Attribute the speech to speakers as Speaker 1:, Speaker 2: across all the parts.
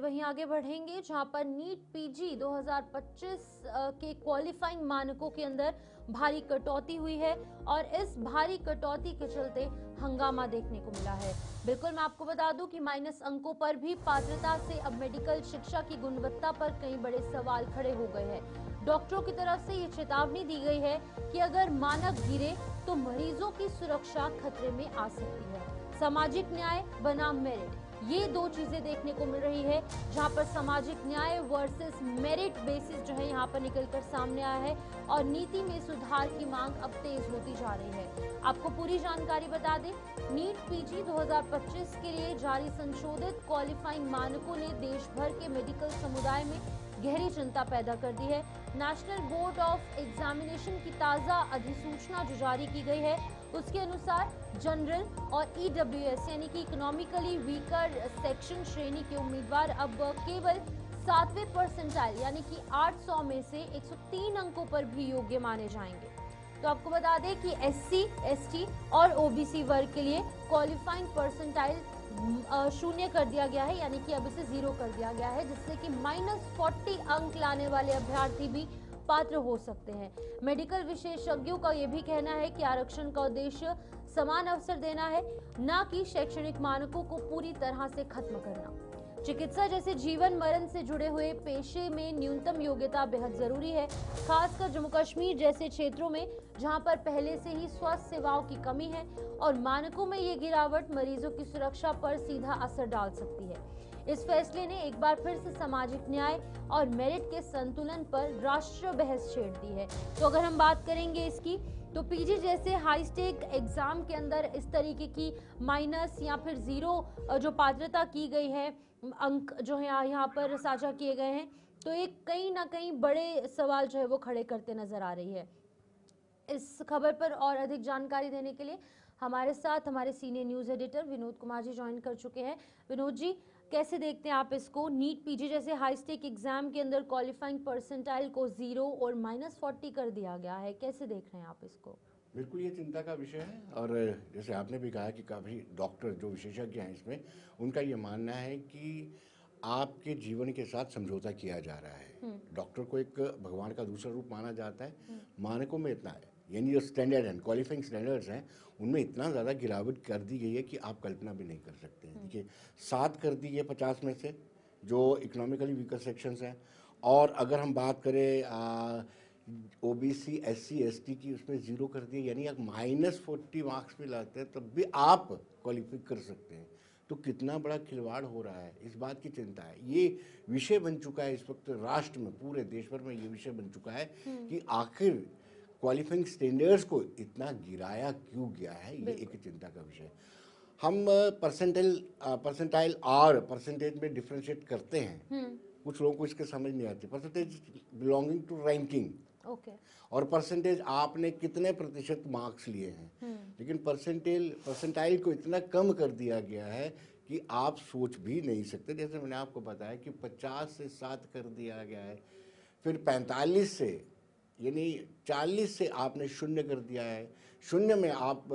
Speaker 1: वहीं आगे बढ़ेंगे जहां पर नीट पीजी 2025 के क्वालिफाइंग मानकों के अंदर भारी कटौती हुई है और इस भारी कटौती के चलते हंगामा देखने को मिला है। बिल्कुल मैं आपको बता दूं कि माइनस अंकों पर भी पात्रता से अब मेडिकल शिक्षा की गुणवत्ता पर कई बड़े सवाल खड़े हो गए हैं। डॉक्टरों की तरफ से ये चेतावनी दी गई है कि अगर मानक गिरे तो मरीजों की सुरक्षा खतरे में आ सकती है। सामाजिक न्याय बनाम मेरिट, ये दो चीजें देखने को मिल रही है जहां पर सामाजिक न्याय वर्सेस मेरिट बेसिस जो है यहां पर निकलकर सामने आया है और नीति में सुधार की मांग अब तेज होती जा रही है। आपको पूरी जानकारी बता दें, नीट पीजी 2025 के लिए जारी संशोधित क्वालिफाइंग मानकों ने देश भर के मेडिकल समुदाय में गहरी चिंता पैदा कर दी है। नेशनल बोर्ड ऑफ एग्जामिनेशन की ताजा अधिसूचना जो जारी की गई है उसके अनुसार जनरल और ईडब्ल्यूएस यानी कि इकोनॉमिकली वीकर सेक्शन श्रेणी के उम्मीदवार अब केवल 7वें परसेंटाइल यानी कि 800 में से 103 अंकों पर भी योग्य माने जाएंगे। तो आपको बता दें कि एससी, एसटी और ओबीसी वर्ग के लिए क्वालिफाइंग परसेंटाइल शून्य कर दिया गया है यानी कि अब इसे 0 कर दिया गया है, जिससे कि -40 अंक लाने वाले अभ्यर्थी भी पात्र हो सकते हैं। मेडिकल विशेषज्ञों का यह भी कहना है कि आरक्षण का उद्देश्य समान अवसर देना है, न कि शैक्षणिक मानकों को पूरी तरह से खत्म करना। चिकित्सा जैसे जीवन मरण से जुड़े हुए पेशे में न्यूनतम योग्यता बेहद जरूरी है, खासकर जम्मू कश्मीर जैसे क्षेत्रों में जहां पर पहले से ही स्वास्थ्य सेवाओं की कमी है और मानकों में ये गिरावट मरीजों की सुरक्षा पर सीधा असर डाल सकती है। इस फैसले ने एक बार फिर से सामाजिक न्याय और मेरिट के संतुलन पर राष्ट्रीय बहस छेड़ दी है। तो अगर हम बात करेंगे इसकी, तो पीजी जैसे हाई स्टेक एग्जाम के अंदर इस तरीके की माइनस या फिर 0 जो पात्रता की गई है, अंक जो है यहाँ पर साझा किए गए हैं, तो एक कहीं ना कहीं बड़े सवाल जो है वो खड़े करते नजर आ रही है। इस खबर पर और अधिक जानकारी देने के लिए हमारे साथ हमारे senior news editor Vinod Kumar ji join कर चुके हैं। विनोद जी, कैसे देखते हैं आप इसको? नीट पीजी जैसे हाई स्टेक एग्जाम के अंदर क्वालिफाइंग परसेंटाइल को 0 और -40 कर दिया गया है, कैसे देख रहे हैं आप इसको?
Speaker 2: बिल्कुल ये चिंता का विषय है। और जैसे आपने भी कहा कि काफ़ी डॉक्टर जो विशेषज्ञ हैं इसमें, उनका ये मानना है कि आपके जीवन के साथ समझौता किया जा रहा है। डॉक्टर को एक भगवान का दूसरा रूप माना जाता है। मानकों में इतना है, यानी जो स्टैंडर्ड हैं, क्वालिफाइंग स्टैंडर्ड्स हैं, उनमें इतना ज़्यादा गिरावट कर दी गई है कि आप कल्पना भी नहीं कर सकते हैं। देखिए, 7 कर दी है 50 में से जो इकोनॉमिकली वीकर सेक्शंस हैं। और अगर हम बात करें ओबीसी, एससी, एसटी की, उसमें 0 कर दिया, यानी आप -40 मार्क्स भी लाते हैं तब भी आप क्वालिफाई कर सकते हैं। तो कितना बड़ा खिलवाड़ हो रहा है, इस बात की चिंता है। ये विषय बन चुका है इस वक्त राष्ट्र में, पूरे देश भर में ये विषय बन चुका है कि आखिर क्वालिफाइंग स्टैंडर्ड्स को इतना गिराया क्यों गया है। ये एक चिंता का विषय। हम परसेंटाइल और परसेंटेज में डिफ्रेंशिएट करते हैं। कुछ लोगों को इसके समझ नहीं आती। परसेंटेज बिलोंगिंग टू रैंकिंग, और परसेंटेज आपने कितने प्रतिशत मार्क्स लिए हैं। लेकिन परसेंटाइल को इतना कम कर दिया गया है कि आप सोच भी नहीं सकते। जैसे मैंने आपको बताया कि 50 से 7 कर दिया गया है, फिर 45 से यानी 40 से आपने 0 कर दिया है। 0 में आप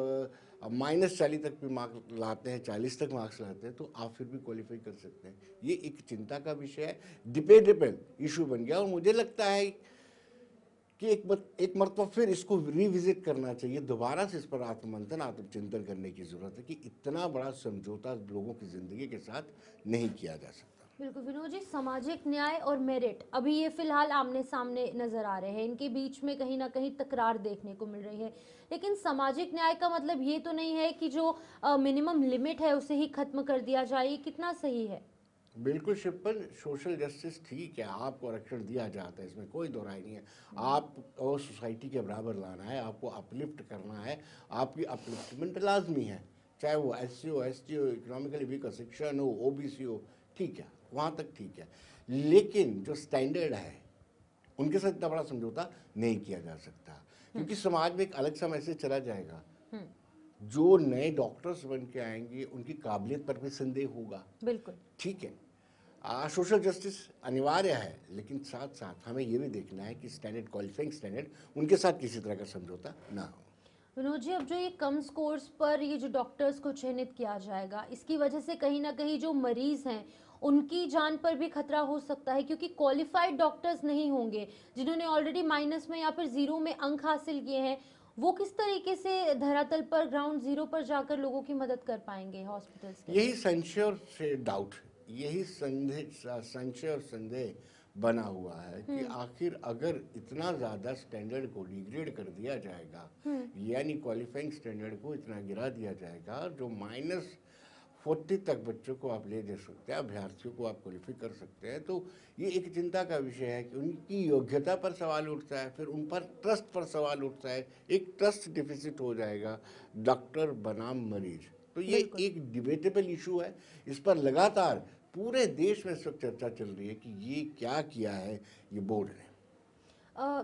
Speaker 2: -40 तक भी मार्क्स लाते हैं, 40 तक मार्क्स लाते हैं, तो आप फिर भी क्वालिफाई कर सकते हैं। ये एक चिंता का विषय है, डिबेटेबल इशू बन गया। और मुझे लगता है कि एक मरतबा फिर इसको रिविजिट करना चाहिए, दोबारा से इस पर आत्ममंथन, आत्मचिंतन करने की ज़रूरत है कि इतना बड़ा समझौता लोगों की ज़िंदगी के साथ नहीं किया जा सकता।
Speaker 1: बिल्कुल विनोद जी, सामाजिक न्याय और मेरिट अभी ये फिलहाल आमने सामने नजर आ रहे हैं, इनके बीच में कहीं ना कहीं तकरार देखने को मिल रही है। लेकिन सामाजिक न्याय का मतलब ये तो नहीं है कि जो मिनिमम लिमिट है उसे ही खत्म कर दिया जाए, ये कितना सही है?
Speaker 2: बिल्कुल शिवपल, सोशल जस्टिस ठीक है, आपको आरक्षण दिया जाता है, इसमें कोई दो राय नहीं है। आपको सोसाइटी के बराबर लाना है, आपको अपलिफ्ट करना है, आपकी अपलिफ्टमेंट लाजमी है, चाहे वो एससी हो, एसटी हो, इकोनॉमिकली वीकर सेक्शन हो, ओबीसी हो, ठीक है, वहाँ तक ठीक है। लेकिन जो स्टैंडर्ड है उनके साथ इतना बड़ा समझौता नहीं किया जा सकता, क्योंकि समाज में एक अलग सा मैसेज चला जाएगा। जो नए डॉक्टर्स बन के आएंगे उनकी काबिलियत पर भी संदेह होगा।
Speaker 1: बिल्कुल
Speaker 2: ठीक है, सोशल जस्टिस अनिवार्य है, लेकिन साथ साथ हमें यह भी देखना है कि स्टैंडर्ड, क्वालिफाइंग स्टैंडर्ड, उनके साथ किसी तरह का समझौता ना हो।
Speaker 1: विनोद जी, अब जो ये कम स्कोर्स पर ये जो डॉक्टर्स को चयनित किया जाएगा, इसकी वजह से कहीं ना कहीं जो मरीज हैं उनकी जान पर भी खतरा हो सकता है, क्योंकि क्वालिफाइड डॉक्टर्स नहीं होंगे जिन्होंने ऑलरेडी माइनस में या फिर जीरो में अंक हासिल किए हैं। वो किस तरीके से धरातल पर ग्राउंड जीरो पर जाकर लोगों की मदद कर पाएंगे हॉस्पिटल्स के
Speaker 2: यही
Speaker 1: अंदर?
Speaker 2: संशय और से डाउट, यही संशय और संदेह बना हुआ है कि आखिर अगर इतना ज़्यादा स्टैंडर्ड को डिग्रेड कर दिया जाएगा, यानी क्वालिफाइंग स्टैंडर्ड को इतना गिरा दिया जाएगा, जो -40 तक बच्चों को आप ले दे सकते हैं, अभ्यर्थियों को आप क्वालिफाई कर सकते हैं, तो ये एक चिंता का विषय है कि उनकी योग्यता पर सवाल उठता है, फिर उन पर ट्रस्ट पर सवाल उठता है, एक ट्रस्ट डिफिसिट हो जाएगा, डॉक्टर बनाम मरीज। तो ये
Speaker 1: बिल्कुल।
Speaker 2: एक डिबेटेबल इशू है। इस पर लगातार पूरे देश में इस वक्त चर्चा चल रही है कि ये क्या किया है ये बोर्ड ने।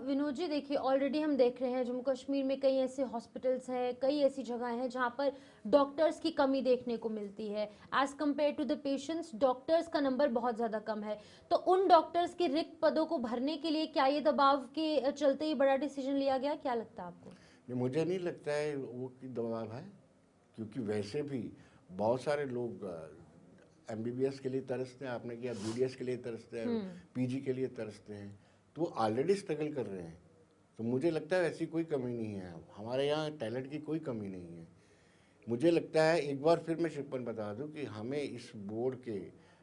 Speaker 1: विनोद जी, देखिए ऑलरेडी हम देख रहे हैं जम्मू कश्मीर में कई ऐसे हॉस्पिटल्स हैं, कई ऐसी जगह हैं जहां पर डॉक्टर्स की कमी देखने को मिलती है। As compare to the patients, doctors का नंबर बहुत ज़्यादा कम है। तो उन डॉक्टर्स के रिक्त पदों को भरने के लिए क्या ये दबाव के चलते ही बड़ा डिसीजन लिया गया? क्या लगता है आपको?
Speaker 2: ये मुझे नहीं लगता है वो कि दबाव है, क्योंकि वैसे भी बहुत सारे लोग एमबीबीएस के लिए तरसते हैं, आपने किया बीडीएस के लिए तरसते हैं, पीजी के लिए तरसते हैं, तो वो ऑलरेडी स्ट्रगल कर रहे हैं। तो मुझे लगता है ऐसी कोई कमी नहीं है, हमारे यहाँ टैलेंट की कोई कमी नहीं है। मुझे लगता है एक बार फिर मैं शिपन बता दूं कि हमें इस बोर्ड के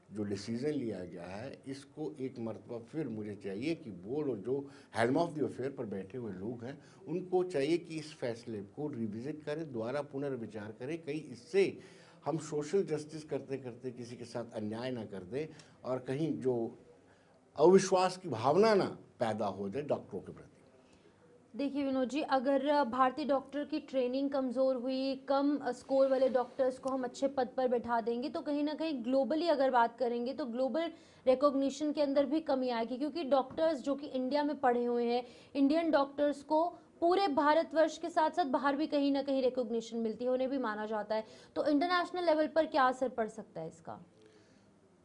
Speaker 2: जो डिसीजन लिया गया है, इसको एक मरतबा फिर मुझे चाहिए कि बोर्ड और जो हेल्म ऑफ द अफेयर पर बैठे हुए लोग हैं, उनको चाहिए कि इस फैसले को रिविजिट करें, दोबारा पुनर्विचार करें, कहीं इससे हम सोशल जस्टिस करते करते किसी के साथ अन्याय ना कर दें और कहीं जो अविश्वास की भावना ना पैदा हो जाए डॉक्टरों के प्रति।
Speaker 1: देखिए विनोद जी, अगर भारतीय डॉक्टर की ट्रेनिंग कमज़ोर हुई, कम स्कोर वाले डॉक्टर्स को हम अच्छे पद पर बैठा देंगे, तो कहीं ना कहीं ग्लोबली अगर बात करेंगे तो ग्लोबल रिकॉग्निशन के अंदर भी कमी आएगी, क्योंकि डॉक्टर्स जो कि इंडिया में पढ़े हुए हैं, इंडियन डॉक्टर्स को पूरे भारतवर्ष के साथ साथ बाहर भी कहीं ना कहीं रिकॉग्निशन मिलती है, उन्हें भी माना जाता है। तो इंटरनेशनल लेवल पर क्या असर पड़ सकता है इसका?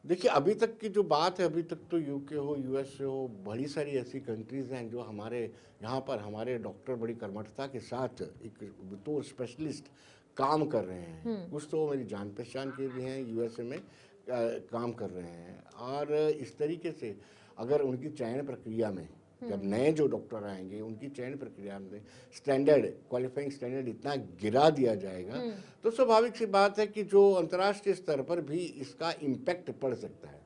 Speaker 2: देखिए अभी तक की जो बात है, अभी तक तो यूके हो, यूएसए हो, बड़ी सारी ऐसी कंट्रीज़ हैं जो हमारे यहाँ पर हमारे डॉक्टर बड़ी कर्मठता के साथ एक तो स्पेशलिस्ट काम कर रहे हैं। कुछ तो मेरी जान पहचान के भी हैं यूएसए में काम कर रहे हैं, और इस तरीके से अगर उनकी चयन प्रक्रिया में जब नए जो डॉक्टर आएंगे उनकी चयन प्रक्रिया में स्टैंडर्ड, क्वालिफाइंग स्टैंडर्ड इतना गिरा दिया जाएगा, तो स्वाभाविक सी बात है कि जो अंतर्राष्ट्रीय स्तर पर भी इसका इम्पैक्ट पड़ सकता है।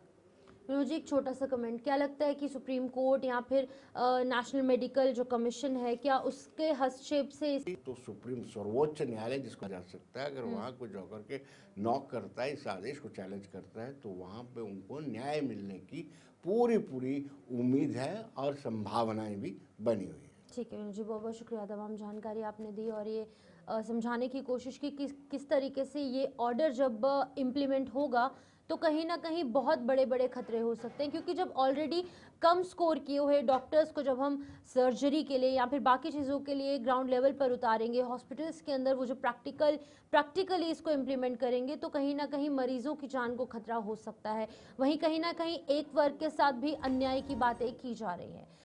Speaker 1: मुझे एक छोटा सा कमेंट, क्या लगता है कि सुप्रीम कोर्ट या फिर नेशनल मेडिकल जो कमीशन है, क्या उसके हस्तक्षेप से
Speaker 2: तो सुप्रीम सर्वोच्च न्यायालय जिसको जा सकता है, अगर वहाँ कोई जाकर के नॉक करता है, इस आदेश को चैलेंज करता है, तो वहाँ पे उनको न्याय मिलने की पूरी पूरी उम्मीद है और संभावनाएं भी बनी हुई है।
Speaker 1: ठीक है जी, बहुत बहुत शुक्रिया, तमाम जानकारी आपने दी और ये समझाने की कोशिश की किस तरीके से ये ऑर्डर जब इम्प्लीमेंट होगा तो कहीं ना कहीं बहुत बड़े बड़े खतरे हो सकते हैं, क्योंकि जब ऑलरेडी कम स्कोर किए हुए डॉक्टर्स को जब हम सर्जरी के लिए या फिर बाकी चीज़ों के लिए ग्राउंड लेवल पर उतारेंगे, हॉस्पिटल्स के अंदर वो जो प्रैक्टिकली इसको इम्प्लीमेंट करेंगे, तो कहीं ना कहीं मरीजों की जान को खतरा हो सकता है। वहीं कहीं ना कहीं एक वर्ग के साथ भी अन्याय की बातें की जा रही हैं।